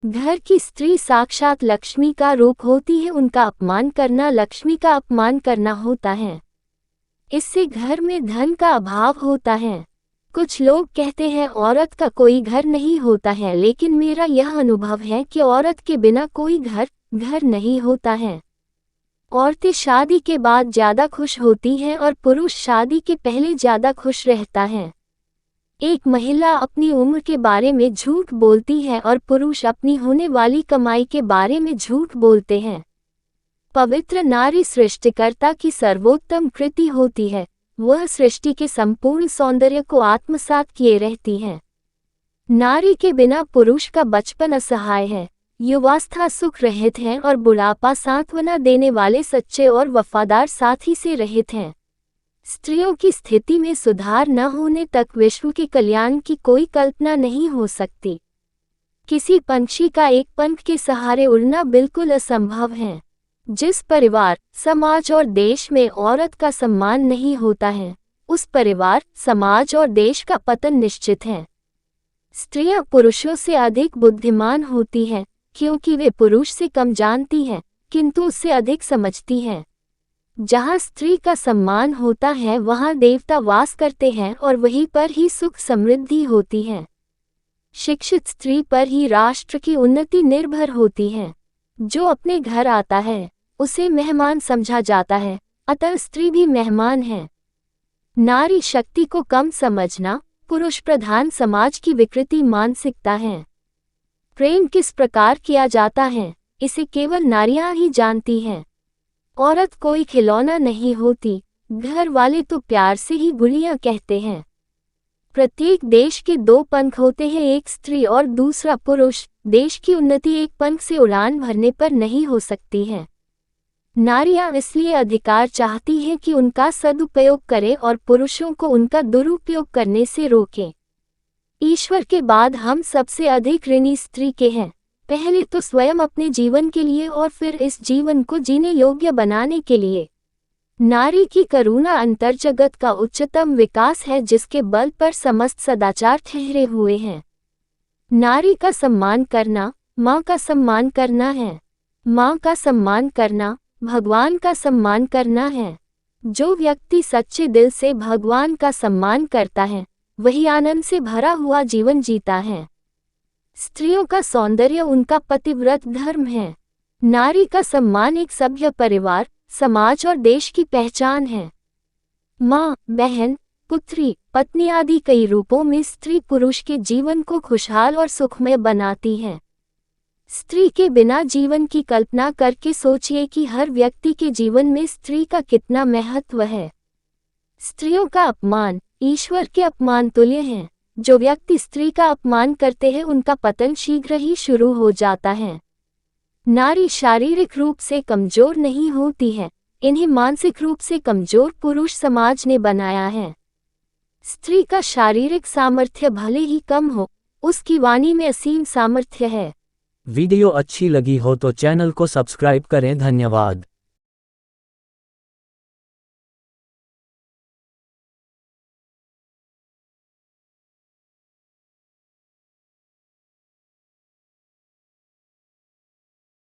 घर की स्त्री साक्षात लक्ष्मी का रूप होती है, उनका अपमान करना लक्ष्मी का अपमान करना होता है। इससे घर में धन का अभाव होता है। कुछ लोग कहते हैं औरत का कोई घर नहीं होता है, लेकिन मेरा यह अनुभव है कि औरत के बिना कोई घर नहीं होता है। औरतें शादी के बाद ज्यादा खुश होती हैं और पुरुष शादी के पहले ज्यादा खुश रहता है। एक महिला अपनी उम्र के बारे में झूठ बोलती है और पुरुष अपनी होने वाली कमाई के बारे में झूठ बोलते हैं। पवित्र नारी सृष्टिकर्ता की सर्वोत्तम कृति होती है। वह सृष्टि के संपूर्ण सौंदर्य को आत्मसात किए रहती है। नारी के बिना पुरुष का बचपन असहाय है, युवावस्था सुख रहित है और बुढ़ापा सांत्वना देने वाले सच्चे और वफादार साथी से रहित है। स्त्रियों की स्थिति में सुधार न होने तक विश्व के कल्याण की कोई कल्पना नहीं हो सकती। किसी पंछी का एक पंख के सहारे उड़ना बिल्कुल असंभव है। जिस परिवार, समाज और देश में औरत का सम्मान नहीं होता है, उस परिवार, समाज और देश का पतन निश्चित है। स्त्रियां पुरुषों से अधिक बुद्धिमान होती हैं, क्योंकि वे पुरुष से कम जानती हैं, किंतु उससे अधिक समझती हैं। जहाँ स्त्री का सम्मान होता है वहाँ देवता वास करते हैं और वहीं पर ही सुख समृद्धि होती है। शिक्षित स्त्री पर ही राष्ट्र की उन्नति निर्भर होती है। जो अपने घर आता है उसे मेहमान समझा जाता है, अतः स्त्री भी मेहमान है। नारी शक्ति को कम समझना पुरुष प्रधान समाज की विकृति मानसिकता है। प्रेम किस प्रकार किया जाता है, इसे केवल नारियां ही जानती हैं। औरत कोई खिलौना नहीं होती, घर वाले तो प्यार से ही गुड़िया कहते हैं। प्रत्येक देश के दो पंख होते हैं, एक स्त्री और दूसरा पुरुष। देश की उन्नति एक पंख से उड़ान भरने पर नहीं हो सकती है। नारियां इसलिए अधिकार चाहती हैं कि उनका सदुपयोग करें और पुरुषों को उनका दुरुपयोग करने से रोकें। ईश्वर के बाद हम सबसे अधिक ऋणी स्त्री के हैं, पहले तो स्वयं अपने जीवन के लिए और फिर इस जीवन को जीने योग्य बनाने के लिए। नारी की करुणा अंतर्जगत का उच्चतम विकास है, जिसके बल पर समस्त सदाचार ठहरे हुए हैं। नारी का सम्मान करना माँ का सम्मान करना है। माँ का सम्मान करना भगवान का सम्मान करना है। जो व्यक्ति सच्चे दिल से भगवान का सम्मान करता है, वही आनंद से भरा हुआ जीवन जीता है। स्त्रियों का सौंदर्य उनका पतिव्रत धर्म है। नारी का सम्मान एक सभ्य परिवार, समाज और देश की पहचान है। माँ, बहन, पुत्री, पत्नी आदि कई रूपों में स्त्री पुरुष के जीवन को खुशहाल और सुखमय बनाती है। स्त्री के बिना जीवन की कल्पना करके सोचिए कि हर व्यक्ति के जीवन में स्त्री का कितना महत्व है। स्त्रियों का अपमान ईश्वर के अपमान तुल्य है। जो व्यक्ति स्त्री का अपमान करते हैं उनका पतन शीघ्र ही शुरू हो जाता है। नारी शारीरिक रूप से कमजोर नहीं होती है, इन्हें मानसिक रूप से कमजोर पुरुष समाज ने बनाया है। स्त्री का शारीरिक सामर्थ्य भले ही कम हो, उसकी वाणी में असीम सामर्थ्य है। वीडियो अच्छी लगी हो तो चैनल को सब्सक्राइब करें। धन्यवाद।